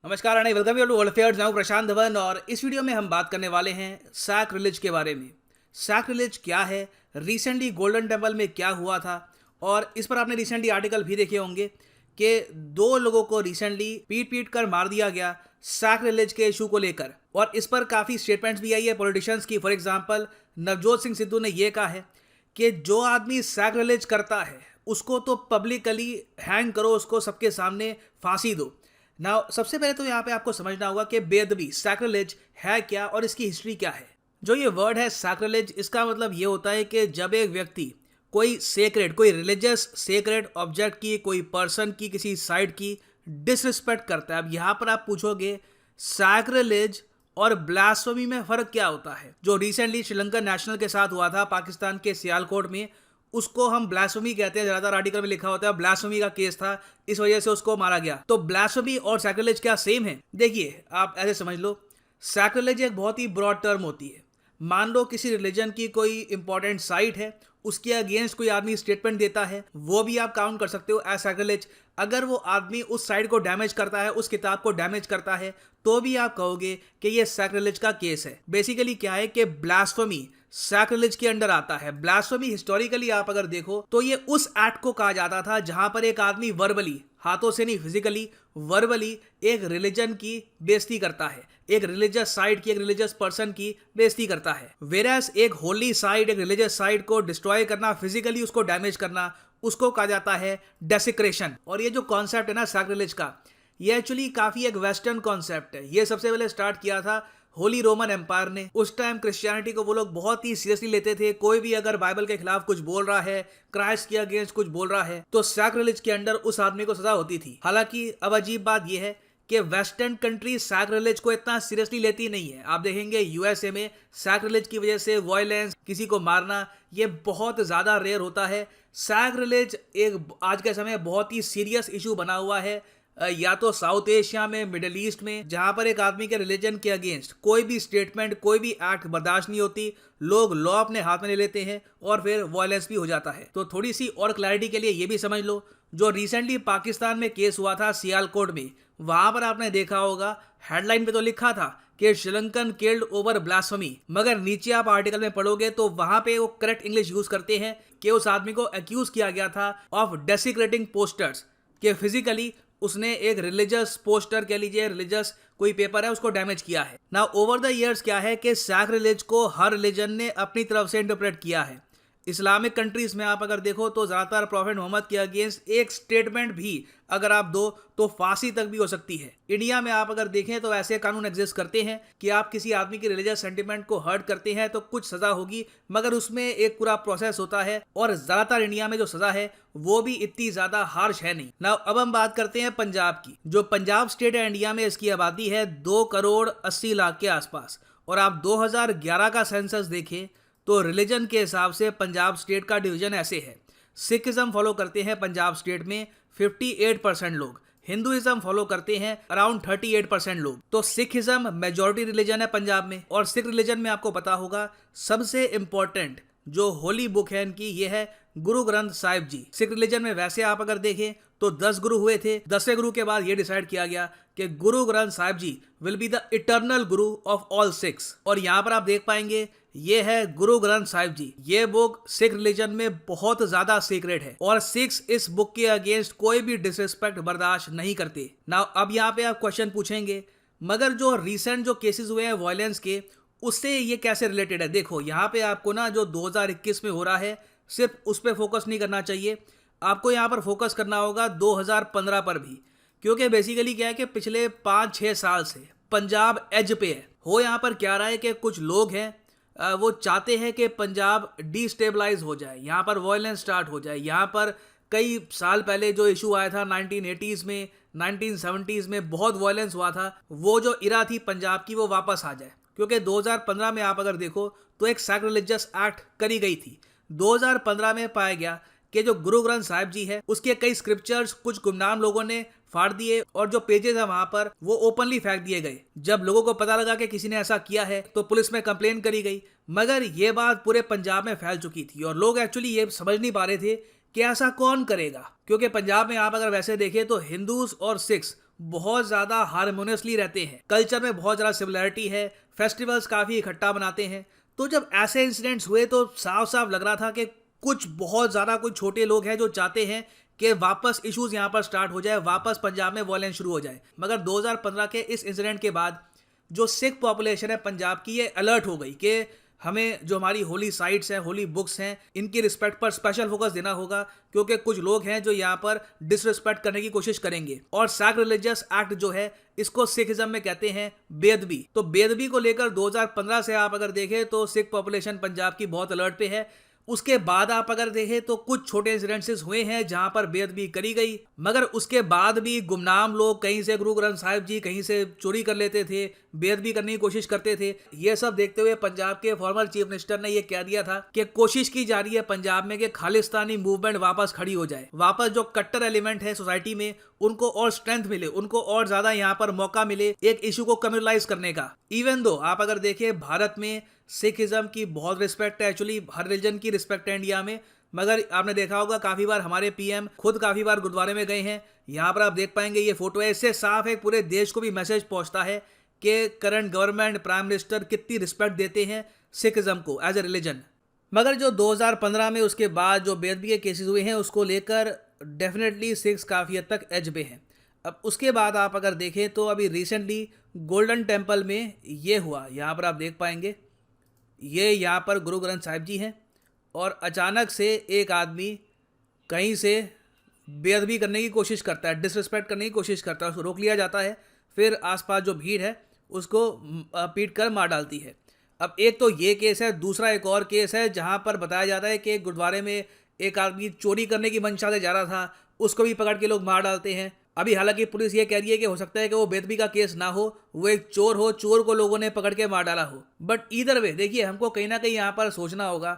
नमस्कार and welcome you to world affairs. मैं प्रशांत धवन और इस वीडियो में हम बात करने वाले हैं सैक्रिलेज के बारे में। सैक्रिलेज क्या है, रिसेंटली गोल्डन टेम्पल में क्या हुआ था, और इस पर आपने रिसेंटली आर्टिकल भी देखे होंगे कि दो लोगों को रिसेंटली पीट पीट कर मार दिया गया सैक्रिलेज के इशू को लेकर। और इस पर काफ़ी स्टेटमेंट्स भी आई है पॉलिटिशियंस की। फॉर एग्जाम्पल नवजोत सिंह सिद्धू ने यह कहा है कि जो आदमी सैक्रिलेज करता है उसको तो पब्लिकली हैंग करो, उसको सबके सामने फांसी दो। नाउ सबसे पहले तो यहाँ पे आपको समझना होगा कि बेअदबी सैक्रिलेज है क्या और इसकी हिस्ट्री क्या है। जो ये वर्ड है सैक्रिलेज, इसका मतलब ये होता है कि जब एक व्यक्ति कोई सेक्रेड, कोई रिलीजियस सेक्रेड ऑब्जेक्ट की, कोई पर्सन की, किसी साइड की डिसरिस्पेक्ट करता है। अब यहाँ पर आप पूछोगे सैक्रिलेज और ब्लास्फेमी में फर्क क्या होता है। जो रिसेंटली श्रीलंका नेशनल के साथ हुआ था पाकिस्तान के सियालकोट में, उसको हम ब्लास्फेमी कहते हैं। ज्यादातर आर्टिकल में लिखा होता है ब्लास्फेमी का केस था, इस वजह से उसको मारा गया। तो ब्लास्फेमी और सैक्रिलेज क्या सेम है? देखिए आप ऐसे समझ लो, सैक्रिलेज एक बहुत ही ब्रॉड टर्म होती है। मान लो किसी रिलीजन की कोई इंपॉर्टेंट साइट है, उसके अगेंस्ट कोई आदमी स्टेटमेंट देता है, वो भी आप काउंट कर सकते हो एज सैक्रिलेज। अगर वो आदमी उस साइट को डैमेज करता है, उस किताब को डैमेज करता है, तो भी आप कहोगे कि ये सैक्रिलेज का केस है। बेसिकली क्या है कि ब्लास्फेमी सैक्रिलेज के अंडर आता है। ब्लास्फेमी हिस्टोरिकली आप अगर देखो तो ये उस एक्ट को कहा जाता था जहां पर एक आदमी वर्बली, हाथों से नहीं फिजिकली, वर्बली एक रिलीजन की बेइज्जती करता है, एक रिलीजियस साइट की, एक रिलीजियस पर्सन की बेइज्जती करता है। वेरास एक होली साइट, एक रिलीजियस साइट को डिस्ट्रॉय करना, फिजिकली उसको डैमेज करना, उसको कहा जाता है डेसिक्रेशन। और ये जो कॉन्सेप्ट है ना सैक्रिलेज का, ये एक्चुअली काफी एक वेस्टर्न कॉन्सेप्ट है। ये सबसे पहले स्टार्ट किया था होली रोमन एम्पायर ने। उस टाइम क्रिश्चियनिटी को वो लोग बहुत ही सीरियसली लेते थे। कोई भी अगर बाइबल के खिलाफ कुछ बोल रहा है, क्राइस्ट के अगेंस्ट कुछ बोल रहा है, तो सैक्रिलेज के अंडर उस आदमी को सजा होती थी। हालांकि अब अजीब बात यह है कि वेस्टर्न कंट्री सैक्रिलेज को इतना सीरियसली लेती नहीं है। आप देखेंगे यूएसए में सैक्रिलेज की वजह से वायलेंस, किसी को मारना, ये बहुत ज्यादा रेयर होता है। सैक्रिलेज एक आज के समय बहुत ही सीरियस इशू बना हुआ है, या तो साउथ एशिया में, मिडिल ईस्ट में, जहां पर एक आदमी के रिलीजन के अगेंस्ट कोई भी स्टेटमेंट, कोई भी एक्ट बर्दाश्त नहीं होती। लोग लॉ अपने हाथ में ले लेते हैं और फिर वायलेंस भी हो जाता है। तो थोड़ी सी और क्लैरिटी के लिए ये भी समझ लो, जो रिसेंटली पाकिस्तान में केस हुआ था सियालकोट में, वहां पर आपने देखा होगा हेडलाइन पे तो लिखा था कि श्रीलंकन किल्ड ओवर ब्लास्फेमी, मगर नीचे आप आर्टिकल में पढ़ोगे तो वहां पे वो करेक्ट इंग्लिश यूज करते हैं कि उस आदमी को एक्यूज किया गया था ऑफ डेसिक्रेटिंग पोस्टर्स, कि फिजिकली उसने एक रिलीजियस पोस्टर, कह लीजिए रिलीजियस कोई पेपर है, उसको डैमेज किया है। ना ओवर द इयर्स क्या है कि सैक्रिलेज को हर रिलीजन ने अपनी तरफ से इंटरप्रेट किया है। इस्लामिक कंट्रीज में आप अगर देखो तो ज़्यादातर प्रॉफेट मोहम्मद के अगेंस्ट एक स्टेटमेंट भी अगर आप दो तो फांसी तक भी हो सकती है। इंडिया में आप अगर देखें तो ऐसे कानून एग्जिस्ट करते हैं कि आप किसी आदमी की रिलीजियस सेंटिमेंट को हर्ट करते हैं तो कुछ सजा होगी, मगर उसमें एक पूरा प्रोसेस होता है। और ज़्यादातर इंडिया में जो सजा है वो भी इतनी ज़्यादा हार्श है नहीं। ना अब हम बात करते हैं पंजाब की। जो पंजाब स्टेट है इंडिया में, इसकी आबादी है 2 करोड़ 80 लाख के आसपास। और आप 2011 का सेंसस देखें तो रिलीजन के हिसाब से पंजाब स्टेट का डिवीजन ऐसे है। सिखिज्म फॉलो करते हैं पंजाब स्टेट में 58% लोग, हिंदुइज्म फॉलो करते हैं अराउंड 38% लोग। तो सिखिज्म मेजॉरिटी रिलीजन है पंजाब में। और सिख रिलीजन में आपको पता होगा सबसे इंपॉर्टेंट जो होली बुक है इनकी, ये है गुरु ग्रंथ साहिब जी। सिख रिलीजन में वैसे आप अगर देखें तो 10 गुरु हुए थे। 10वें गुरु के बाद ये डिसाइड किया गया कि गुरु ग्रंथ साहिब जी will be the eternal Guru of all Sikhs. और यहाँ पर आप देख पाएंगे ये है गुरु ग्रंथ साहिब जी। ये बुक सिख रिलीजन में बहुत ज्यादा सीक्रेट है और सिख्स इस बुक के अगेंस्ट कोई भी डिसरिस्पेक्ट बर्दाश्त नहीं करते। नाउ अब यहाँ पे आप क्वेश्चन पूछेंगे, मगर जो रिसेंट जो केसेस हुए हैं वायलेंस के, उससे ये कैसे रिलेटेड है? देखो यहाँ पे आपको ना जो 2021 में हो रहा है सिर्फ उस पर फोकस नहीं करना चाहिए, आपको यहाँ पर फोकस करना होगा 2015 पर भी। क्योंकि बेसिकली क्या है कि पिछले 5-6 साल से पंजाब एज पे है। हो यहाँ पर क्या रहा है कि कुछ लोग हैं वो चाहते हैं कि पंजाब डिस्टेबलाइज हो जाए, यहाँ पर वायलेंस स्टार्ट हो जाए। यहाँ पर कई साल पहले जो इशू आया था 1980s में, 1970s में बहुत वायलेंस हुआ था, वो जो इरा थी पंजाब की वो वापस आ जाए। क्योंकि 2015 में आप अगर देखो तो एक सैक्रिलेजियस एक्ट करी गई थी। 2015 में पाया गया कि जो गुरु ग्रंथ साहिब जी है उसके कई स्क्रिप्चर्स कुछ गुमनाम लोगों ने फाड़ दिए और जो पेजेस है वहां पर वो ओपनली फेंक दिए गए। जब लोगों को पता लगा कि किसी ने ऐसा किया है तो पुलिस में कंप्लेन करी गई, मगर ये बात पूरे पंजाब में फैल चुकी थी और लोग एक्चुअली ये समझ नहीं पा रहे थे कि ऐसा कौन करेगा। क्योंकि पंजाब में आप अगर वैसे देखें तो हिंदूज और सिख्स बहुत ज़्यादा हारमोनियसली रहते हैं, कल्चर में बहुत ज़्यादा सिमिलरिटी है, फेस्टिवल्स काफ़ी इकट्ठा बनाते हैं। तो जब ऐसे इंसिडेंट्स हुए तो साफ साफ लग रहा था कि कुछ बहुत ज़्यादा कुछ छोटे लोग हैं जो चाहते हैं कि वापस इश्यूज यहाँ पर स्टार्ट हो जाए, वापस पंजाब में वॉयलेंस शुरू हो जाए। मगर 2015 के इस इंसिडेंट के बाद जो सिख पॉपुलेशन है पंजाब की, ये अलर्ट हो गई कि हमें जो हमारी होली साइट्स हैं, होली बुक्स हैं, इनकी रिस्पेक्ट पर स्पेशल फोकस देना होगा, क्योंकि कुछ लोग हैं जो यहाँ पर डिसरिस्पेक्ट करने की कोशिश करेंगे। और सैक्रिलेजियस एक्ट जो है इसको सिखिज्म में कहते हैं बेदबी। तो बेदबी को लेकर 2015 से आप अगर देखें तो सिख पॉपुलेशन पंजाब की बहुत अलर्ट पे है। उसके बाद आप अगर देखें तो कुछ छोटे इंसिडेंसेस हुए हैं जहां पर बेदबी करी गई, मगर उसके बाद भी गुमनाम लोग कहीं से गुरु ग्रंथ साहिब जी कहीं से चोरी कर लेते थे, बेदबी करने की कोशिश करते थे। ये सब देखते हुए पंजाब के फॉर्मर चीफ मिनिस्टर ने यह कह दिया था कि कोशिश की जा रही है पंजाब में कि खालिस्तानी मूवमेंट वापस खड़ी हो जाए, वापस जो कट्टर एलिमेंट है सोसाइटी में उनको और स्ट्रेंथ मिले, उनको और ज्यादा यहाँ पर मौका मिले एक इशू को कम्युनलाइज करने का। इवन दो आप अगर देखें भारत में सिखिज्म की बहुत रिस्पेक्ट है, एक्चुअली हर रिलीजन की रिस्पेक्ट है इंडिया में, मगर आपने देखा होगा काफी बार हमारे पीएम खुद काफी बार गुरुद्वारे में गए हैं। यहाँ पर आप देख पाएंगे ये फोटो है, इससे साफ है पूरे देश को भी मैसेज पहुंचता है कि करंट गवर्नमेंट प्राइम मिनिस्टर कितनी रिस्पेक्ट देते हैं सिखिज्म को एज ए रिलीजन। मगर जो 2015 में उसके बाद जो बेदबी के केसेस हुए हैं उसको लेकर डेफिनेटली सिख्स काफ़ी हद तक एज पे हैं। अब उसके बाद आप अगर देखें तो अभी रिसेंटली गोल्डन टेम्पल में ये हुआ, यहाँ पर आप देख पाएंगे ये यहाँ पर गुरु ग्रंथ साहिब जी हैं और अचानक से एक आदमी कहीं से बेअदबी करने की कोशिश करता है, डिसरिस्पेक्ट करने की कोशिश करता है, उसको रोक लिया जाता है, फिर आसपास जो भीड़ है उसको पीट कर मार डालती है। अब एक तो ये केस है, दूसरा एक और केस है जहाँ पर बताया जाता है कि गुरुद्वारे में एक आदमी चोरी करने की मंशा से जा रहा था, उसको भी पकड़ के लोग मार डालते हैं। अभी हालांकि पुलिस ये कह रही है कि हो सकता है कि वो बेदबी का केस ना हो, वो एक चोर हो, चोर को लोगों ने पकड़ के मार डाला हो। बट ईदर वे देखिए हमको कहीं ना कहीं यहाँ पर सोचना होगा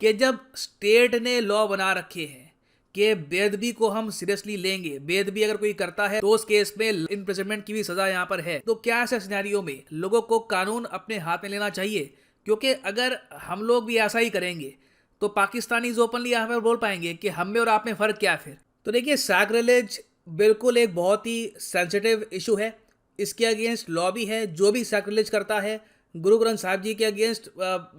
कि जब स्टेट ने लॉ बना रखे हैं कि बेदबी को हम सीरियसली लेंगे, बेदबी अगर कोई करता है तो उस केस में इम्प्रिजनमेंट की भी सजा यहाँ पर है, तो क्या ऐसे सिनेरियो में लोगों को कानून अपने हाथ में लेना चाहिए? क्योंकि अगर हम लोग भी ऐसा ही करेंगे तो पाकिस्तानीज ओपनली यहाँ पर बोल पाएंगे कि हम में और आप में फ़र्क क्या है फिर। तो देखिए सैक्रिलेज बिल्कुल एक बहुत ही सेंसिटिव इशू है, इसके अगेंस्ट लॉ भी है। जो भी सैक्रिलेज करता है गुरु ग्रंथ साहिब जी के अगेंस्ट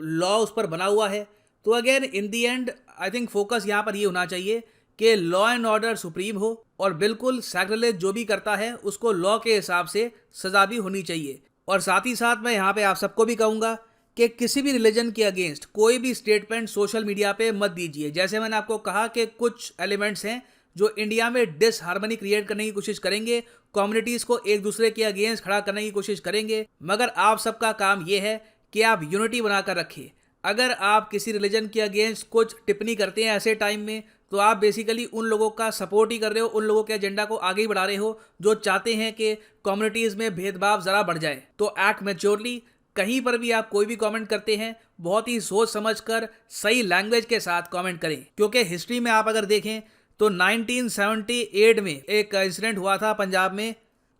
लॉ उस पर बना हुआ है। तो again in the and I think focus यहाँ पर ये होना चाहिए कि लॉ एंड ऑर्डर सुप्रीम हो और बिल्कुल सैक्रिलेज जो भी करता है उसको लॉ के हिसाब से सजा भी होनी चाहिए। और साथ ही साथ मैं यहाँ पे आप सबको भी कहूँगा कि किसी भी रिलीजन के अगेंस्ट कोई भी स्टेटमेंट सोशल मीडिया पे मत दीजिए। जैसे मैंने आपको कहा कि कुछ एलिमेंट्स हैं जो इंडिया में डिसहार्मनी क्रिएट करने की कोशिश करेंगे, कम्युनिटीज़ को एक दूसरे के अगेंस्ट खड़ा करने की कोशिश करेंगे, मगर आप सबका काम यह है कि आप यूनिटी बनाकर रखें। अगर आप किसी रिलीजन के अगेंस्ट कुछ टिप्पणी करते हैं ऐसे टाइम में तो आप बेसिकली उन लोगों का सपोर्ट ही कर रहे हो, उन लोगों के एजेंडा को आगे ही बढ़ा रहे हो जो चाहते हैं कि कम्युनिटीज़ में भेदभाव ज़रा बढ़ जाए। तो एक्ट मैच्योरली, कहीं पर भी आप कोई भी कमेंट करते हैं बहुत ही सोच समझकर सही लैंग्वेज के साथ कमेंट करें, क्योंकि हिस्ट्री में आप अगर देखें तो 1978 में एक इंसिडेंट हुआ था पंजाब में,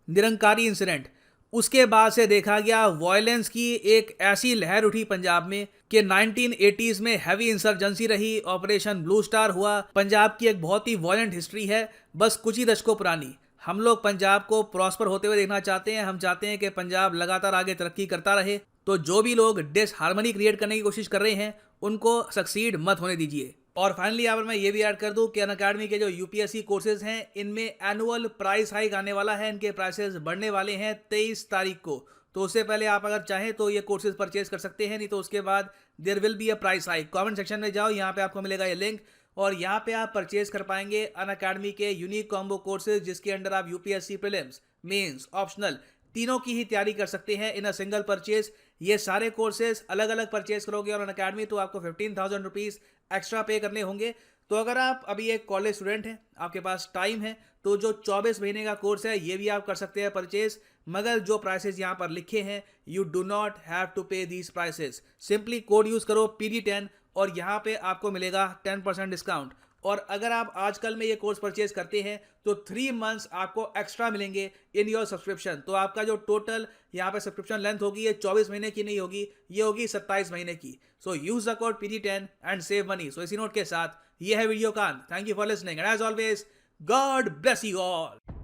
निरंकारी इंसिडेंट। उसके बाद से देखा गया वायलेंस की एक ऐसी लहर उठी पंजाब में कि 1980s में हैवी इंसर्जेंसी रही, ऑपरेशन ब्लू स्टार हुआ। पंजाब की एक बहुत ही वायलेंट हिस्ट्री है, बस कुछ ही दशकों पुरानी। हम लोग पंजाब को प्रॉस्पर होते हुए देखना चाहते हैं, हम चाहते हैं कि पंजाब लगातार आगे तरक्की करता रहे। तो जो भी लोग डिसहार्मनी क्रिएट करने की कोशिश कर रहे हैं उनको सक्सीड मत होने दीजिए। और फाइनली यहाँ पर मैं ये भी ऐड कर दूं कि अनअकैडमी के जो यूपीएससी कोर्सेज हैं इनमें एनुअल प्राइस हाइक आने वाला है, इनके प्राइसेस बढ़ने वाले हैं 23 तारीख को। तो उससे पहले आप अगर चाहें तो ये कोर्सेज परचेज कर सकते हैं, नहीं तो उसके बाद there will be a price hike. Comment section में जाओ, यहाँ पे आपको मिलेगा ये लिंक और यहाँ पे आप परचेज कर पाएंगे अनअकैडमी के यूनिक कॉम्बो कोर्सेज, जिसके अंडर आप यूपीएससी प्रीलिम्स, मेंस, ऑप्शनल तीनों की ही तैयारी कर सकते हैं इन अ सिंगल परचेज। ये सारे कोर्सेज अलग अलग परचेज करोगे और अनअकैडमी तो आपको 15,000 रुपीज़ एक्स्ट्रा पे करने होंगे। तो अगर आप अभी एक कॉलेज स्टूडेंट हैं, आपके पास टाइम है, तो जो 24 महीने का कोर्स है ये भी आप कर सकते हैं परचेज। मगर जो प्राइसेस यहाँ पर लिखे हैं you do not have to pay these prices. Simply code use करो PD10 और यहाँ पे आपको मिलेगा 10% डिस्काउंट। और अगर आप आजकल में ये कोर्स परचेज करते हैं तो 3 मंथ्स आपको एक्स्ट्रा मिलेंगे इन योर सब्सक्रिप्शन। तो आपका जो टोटल यहाँ पे सब्सक्रिप्शन लेंथ होगी ये 24 महीने की नहीं होगी, ये होगी 27 महीने की। So use the code PD10 and save money. So इसी नोट के साथ ये है वीडियो कान। Thank you for listening and as always God bless you all.